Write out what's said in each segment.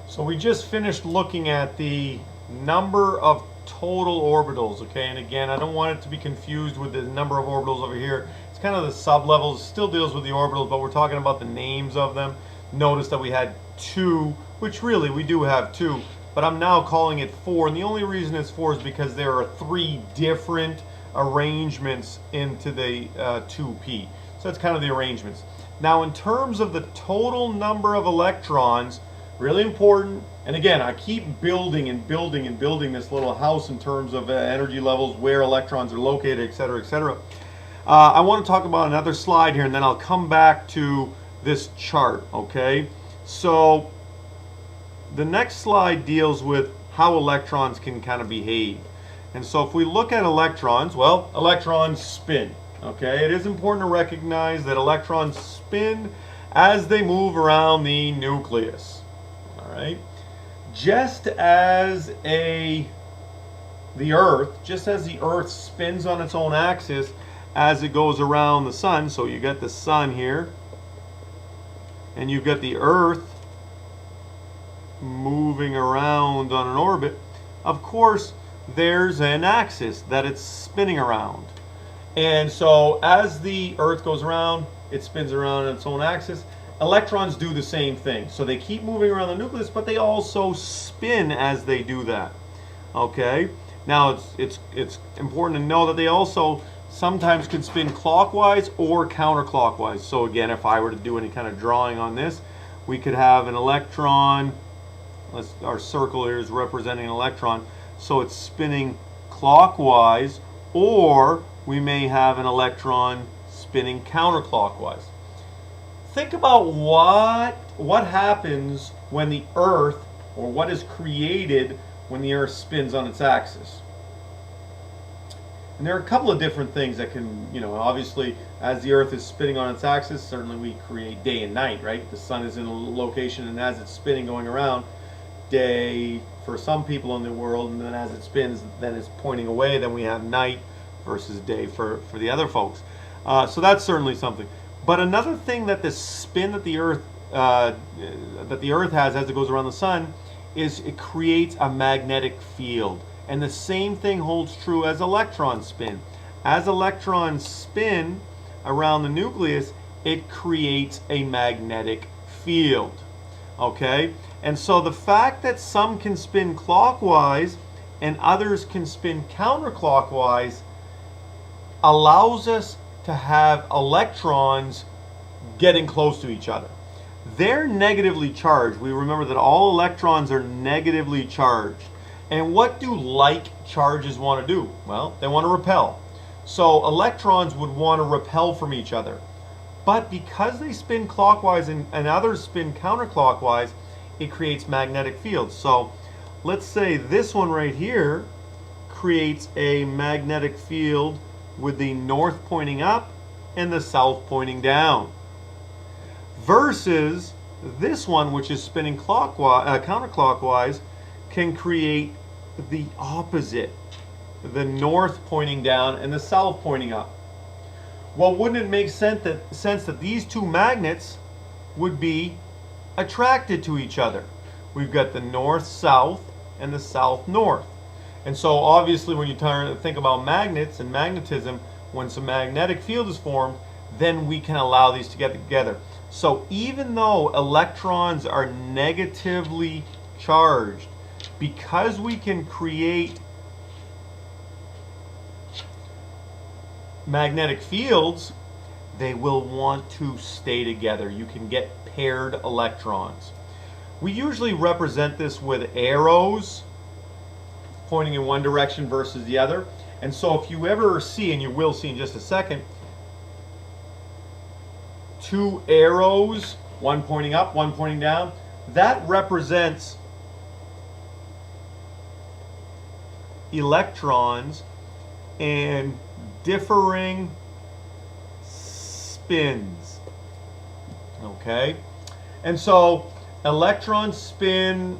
So we just finished looking at the number of total orbitals, okay? And again, I don't want it to be confused with the number of orbitals over here. It's kind of the sub-levels, still deals with the orbitals, but we're talking about the names of them. Notice that we had 2, which really we do have 2, but I'm now calling it 4. And the only reason it's 4 is because there are 3 different arrangements into the 2p. So that's kind of the arrangements. Now in terms of the total number of electrons, really important, and again, I keep building and building and building this little house in terms of energy levels, where electrons are located, etc., etc. I want to talk about another slide here, and then I'll come back to this chart, okay? So the next slide deals with how electrons can kind of behave. And so if we look at electrons, well, electrons spin, okay? It is important to recognize that electrons spin as they move around the nucleus. Right? Just as the Earth spins on its own axis as it goes around the sun, so you got the sun here, and you've got the Earth moving around on an orbit, of course there's an axis that it's spinning around. And so as the Earth goes around, it spins around on its own axis. Electrons do the same thing. So they keep moving around the nucleus, but they also spin as they do that. Okay? Now it's important to know that they also sometimes can spin clockwise or counterclockwise. So again, if I were to do any kind of drawing on this, we could have an electron. Our circle here is representing an electron. So it's spinning clockwise, or we may have an electron spinning counterclockwise. Think about what happens when the Earth, or what is created when the Earth spins on its axis. And there are a couple of different things that can, obviously as the Earth is spinning on its axis, certainly we create day and night, right? The sun is in a location, and as it's spinning going around, day for some people in the world, and then as it spins, then it's pointing away, then we have night versus day for the other folks. So that's certainly something. But another thing that the spin that the Earth has as it goes around the sun is it creates a magnetic field. And the same thing holds true as electrons spin. As electrons spin around the nucleus, it creates a magnetic field. Okay? And so the fact that some can spin clockwise and others can spin counterclockwise allows us to have electrons getting close to each other. They're negatively charged. We remember that all electrons are negatively charged. And what do like charges want to do? Well, they want to repel. So electrons would want to repel from each other. But because they spin clockwise and others spin counterclockwise, it creates magnetic fields. So let's say this one right here creates a magnetic field with the north pointing up and the south pointing down, versus this one, which is spinning counterclockwise, can create the opposite, the north pointing down and the south pointing up. Well, wouldn't it make sense that these two magnets would be attracted to each other? We've got the north-south and the south-north. And so obviously when you think about magnets and magnetism, when some magnetic field is formed, then we can allow these to get together. So even though electrons are negatively charged, because we can create magnetic fields, they will want to stay together. You can get paired electrons. We usually represent this with arrows pointing in one direction versus the other. And so if you ever see, and you will see in just a second, two arrows, one pointing up, one pointing down, that represents electrons and differing spins. Okay? And so electrons spin,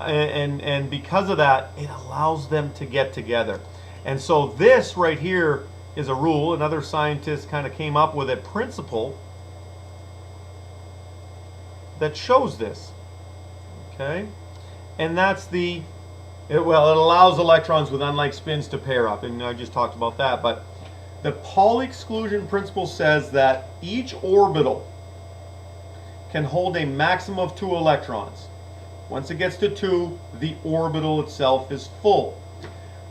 and because of that, it allows them to get together. And so this right here is a rule. Another scientist kind of came up with a principle that shows this. Okay, and that's it allows electrons with unlike spins to pair up, and I just talked about that. But the Pauli exclusion principle says that each orbital can hold a maximum of 2 electrons. Once it gets to 2, the orbital itself is full.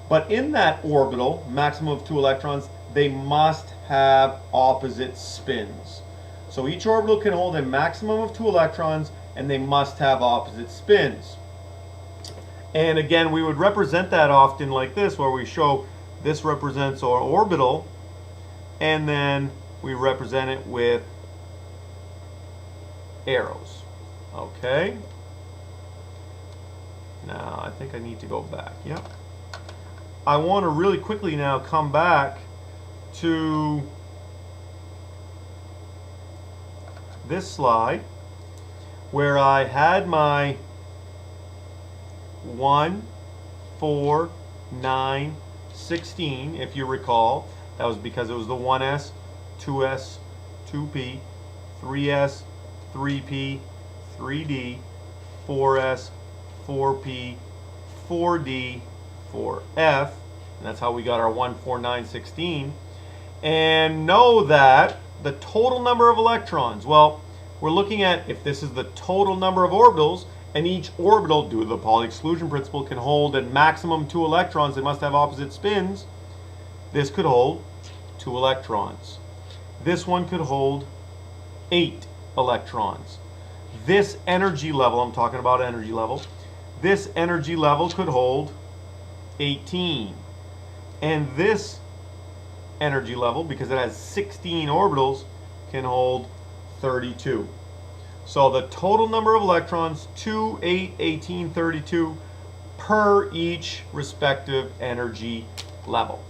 But in that orbital, maximum of 2 electrons, they must have opposite spins. So each orbital can hold a maximum of 2 electrons, and they must have opposite spins. And again, we would represent that often like this, where we show this represents our orbital, and then we represent it with arrows. Okay? Now, I think I need to go back. Yep. I want to really quickly now come back to this slide where I had my 1, 4, 9, 16, if you recall. That was because it was the 1s, 2s, 2p, 3s, 3p, 3d, 4s, 4p, 4d, 4f, and that's how we got our 1, 4, 9, 16. And know that the total number of electrons, well, we're looking at if this is the total number of orbitals, and each orbital, due to the Pauli exclusion principle, can hold at maximum 2 electrons. They must have opposite spins. This could hold 2 electrons. This one could hold 8 electrons. This energy level, I'm talking about energy level, this energy level could hold 18. And this energy level, because it has 16 orbitals, can hold 32. So the total number of electrons, 2, 8, 18, 32, per each respective energy level.